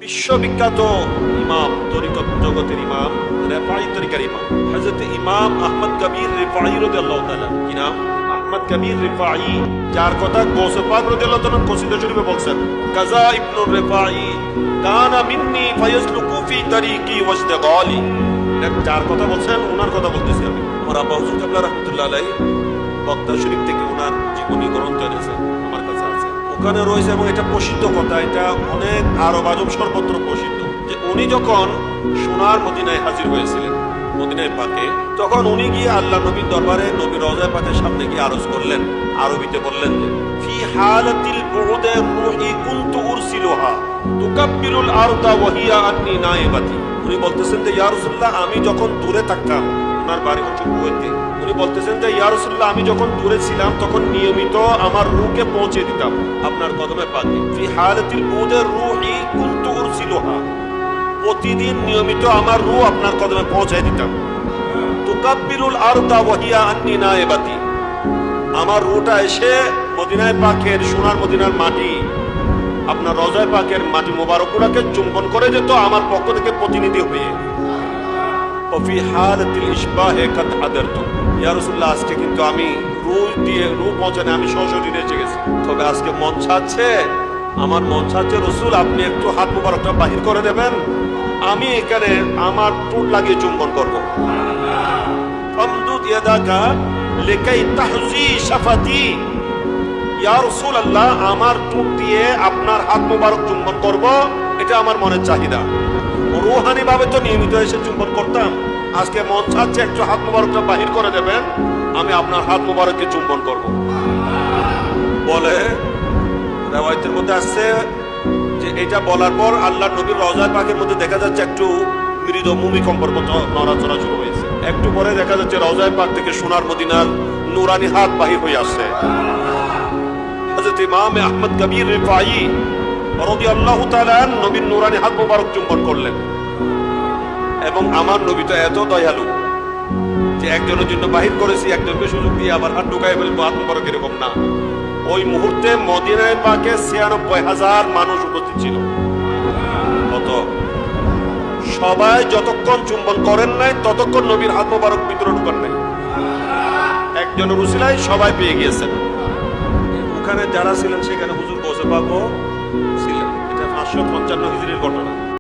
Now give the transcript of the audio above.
বিশ্ববিখ্যাত ইমাম, তরিকত জগতের ইমাম, রেফাঈ তরিকার ইমাম হযরত ইমাম আহমদ কবির রিফাঈ রাদিয়াল্লাহু তাআলা। কি নাম? আহমদ কবির রিফাঈ, যার কথা গৌসে পাক রাদিয়াল্লাহু তাআলা কসিদা শরীফে বলছেন, কাজা ইবনুর রিফাঈ কানা মিন্নি ফায়াসলুকু ফি তারিকি ওয়াজদাগালি। যার কথা বলছেন ওনার কথা বলতেছি আমি। আমার আব্বা হুজুর কিবলা রাহমাতুল্লাহ আলাইহি বক্তা শরীফ থেকে ওনার জীবনী গ্রন্থ এনেছেন, আমার কাছে আছে, ওখানে রয়েছে। এবং এটা প্রসিদ্ধ কথা, এটা অনেক আরব আজম সর্বত্র প্রসিদ্ধ, যে উনি যখন সোনার মদিনায় হাজির হয়েছিলেন, মদিনায় পাকে, তখন উনি গিয়ে আল্লাহ নবীর দরবারে নবীর রওজায়ে পাকের সামনে গিয়ে আরজ করলেন, আরবিতে বললেন যে ফি হালাতিল বুউদে রূহি কুনতু উরসিলুহা তুকাব্বিরুল আরদা ওয়া হিয়া আন্নী নাইবাতি। উনি বলতেছেন যে ইয়া রাসূলুল্লাহ, আমি যখন দূরে থাকতাম, ওনার বাড়ি হচ্ছে কুয়েতে, উনি বলতেছেন যে ইয়া রাসূলুল্লাহ, আমি যখন দূরে ছিলাম তখন নিয়মিত আমার রূহকে পৌঁছে দিতাম আপনার কদমে পাকে। ফি হালাতিল বুউদে রূহি কুনতু উরসিলুহা, প্রতিদিন নিয়মিত আমার রূহ আপনার কদমে পৌঁছায় দিতাম। তুকাব্বিরুল আরদা ওয়া হিয়া আন্নী নাইবাতি, আমার রূহটা এসে মদিনায় পাকের, সোনার মদিনার মাটি, আপনার রওজায়ে পাকের মাটি মোবারকগুলোকে চুম্বন করে যেত আমার পক্ষ থেকে প্রতিনিধি হয়ে। ওফি হালাতিল ইশবাহে কাদ হাদারতু, ইয়া রাসূলুল্লাহ, আজকে কিন্তু আমি রূহ দিয়ে, রূহ পৌঁছানে আমি সশরীরে এসে গেছি, তবে আজকে মন চাচ্ছে, আমার মন চাচ্ছে রাসূল আপনি একটু হাত মোবারকটা বাহির করে দেবেন, আমি এখানে আমার ঠোঁট লাগিয়ে চুম্বন করব। ফামদুদ ইয়াদাকা লিকাই তাহজি শাফাতি, ইয়া রাসূলুল্লাহ, আমার ঠোঁট দিয়ে আপনার হাত মোবারক চুম্বন করব, এটা আমার মনের চাহিদা। রুহানি ভাবে তো নিয়মিত এসে চুম্বন করতাম, আজকে মন চাচ্ছে একটু হাত মোবারকটা বাহির করে দেবেন, আমি আপনার হাত মোবারককে চুম্বন করব। বলে রিওয়ায়াতের মধ্যে আসছে যে এটা বলার পর আল্লাহর নবীর রওজায়ে পাকের মধ্যে দেখা যাচ্ছে একটু মৃদু ভূমিকম্পের মতো নড়াচড়া শুরু হয়েছে। একটু পরে দেখা যাচ্ছে রওজায়ে পাক থেকে সোনার মদিনার নূরানি হাত বাহির হয়ে আসছে। হযরত ইমাম আহমদ কবির রিফাঈ রাদিয়াল্লাহু তাআলা নবীর নূরানি হাত মোবারক চুম্বন করলেন। এবং আমার নবী তো এত দয়ালু যে একজনের জন্য বাহির করেছি, একজনকে সুযোগ দিয়ে আবার হাত ঢুকাই ফেলবো, হাত মোবারক, এরকম না। ওই মুহূর্তে মদিনায় পাকে ৯৬,০০০ মানুষ উপস্থিত ছিল। কত? সবাই যতক্ষণ চুম্বন করেন নাই ততক্ষণ নবীর হাত মোবারক ভিতরে ঢুকান নাই। একজনের উসিলায় সবাই পেয়ে গিয়েছেন। ওখানে যারা ছিলেন সেখানে হুজুর গৌসে পাকও ছিলেন। এটা ৫৫৫ হিজরির ঘটনা।